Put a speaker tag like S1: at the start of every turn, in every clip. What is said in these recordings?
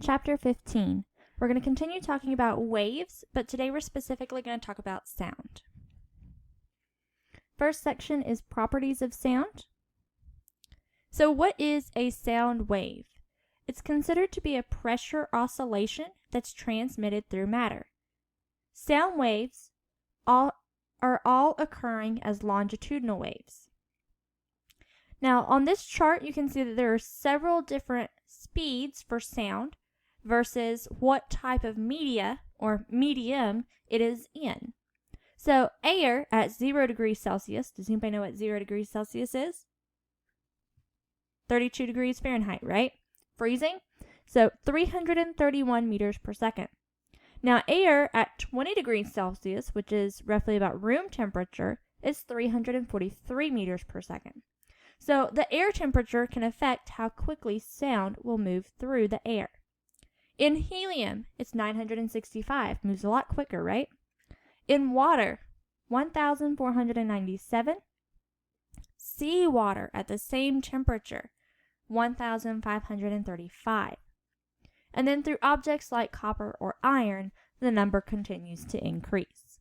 S1: Chapter 15. We're going to continue talking about waves, but today we're specifically going to talk about sound. First section is properties of sound. So what is a sound wave? It's considered to be a pressure oscillation that's transmitted through matter. Sound waves are all occurring as longitudinal waves. Now, on this chart, you can see that there are several different speeds for sound versus what type of media or medium it is in. So, air at 0 degrees Celsius, does anybody know what 0 degrees Celsius is? 32 degrees Fahrenheit, right? Freezing? So, 331 meters per second. Now, air at 20 degrees Celsius, which is roughly about room temperature, is 343 meters per second. So, the air temperature can affect how quickly sound will move through the air. In helium, it's 965, moves a lot quicker, right? In water, 1,497. Seawater at the same temperature, 1,535. And then through objects like copper or iron, the number continues to increase.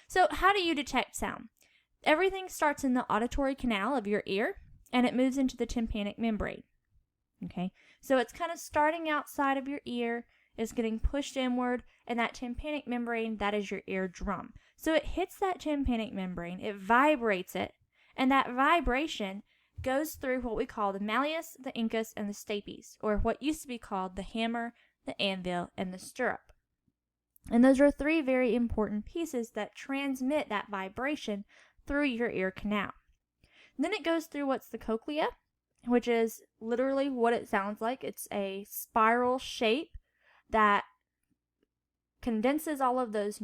S1: So how do you detect sound? Everything starts in the auditory canal of your ear, and it moves into the tympanic membrane. Okay, so it's kind of starting outside of your ear, is getting pushed inward, and that tympanic membrane, that is your eardrum. So it hits that tympanic membrane, it vibrates it, and that vibration goes through what we call the malleus, the incus, and the stapes, or what used to be called the hammer, the anvil, and the stirrup. And those are three very important pieces that transmit that vibration through your ear canal. And then it goes through what's the cochlea, which is literally what it sounds like. It's a spiral shape that condenses all of those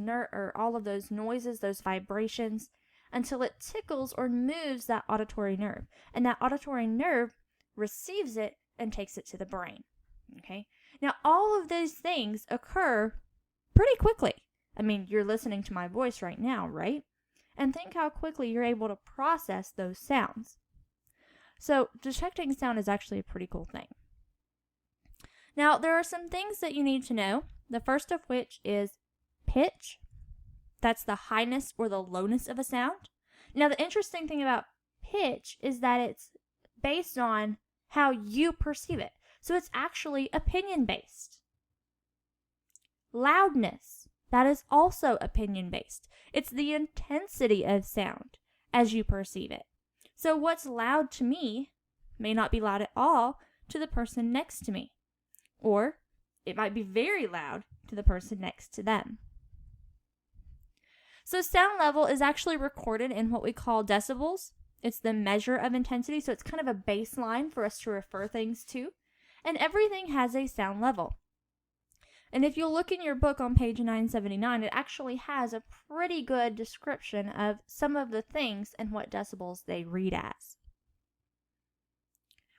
S1: noises, those vibrations, until it tickles or moves that auditory nerve. And that auditory nerve receives it and takes it to the brain. Okay? Now, all of these things occur pretty quickly. I mean, you're listening to my voice right now, right? And think how quickly you're able to process those sounds. So, detecting sound is actually a pretty cool thing. Now, there are some things that you need to know. The first of which is pitch. That's the highness or the lowness of a sound. Now, the interesting thing about pitch is that it's based on how you perceive it. So it's actually opinion-based. Loudness, that is also opinion-based. It's the intensity of sound as you perceive it. So what's loud to me may not be loud at all to the person next to me. Or it might be very loud to the person next to them. So sound level is actually recorded in what we call decibels. It's the measure of intensity, so it's kind of a baseline for us to refer things to. And everything has a sound level. And if you look in your book on page 979, it actually has a pretty good description of some of the things and what decibels they read as.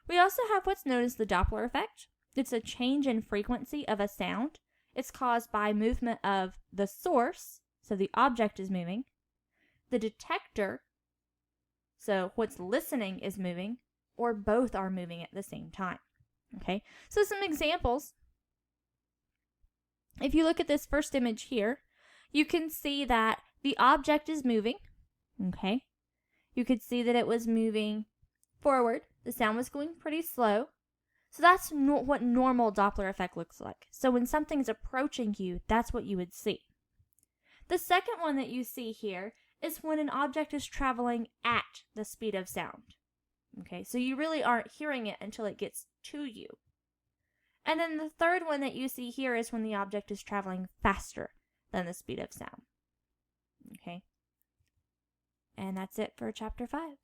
S1: We also have what's known as the Doppler effect. It's a change in frequency of a sound. It's caused by movement of the source, so the object is moving, the detector, so what's listening is moving, or both are moving at the same time. Okay, so some examples. If you look at this first image here, you can see that the object is moving. Okay, you could see that it was moving forward. The sound was going pretty slow. So that's what normal Doppler effect looks like. So when something's approaching you, that's what you would see. The second one that you see here is when an object is traveling at the speed of sound. Okay, so you really aren't hearing it until it gets to you. And then the third one that you see here is when the object is traveling faster than the speed of sound. Okay, and that's it for chapter 5.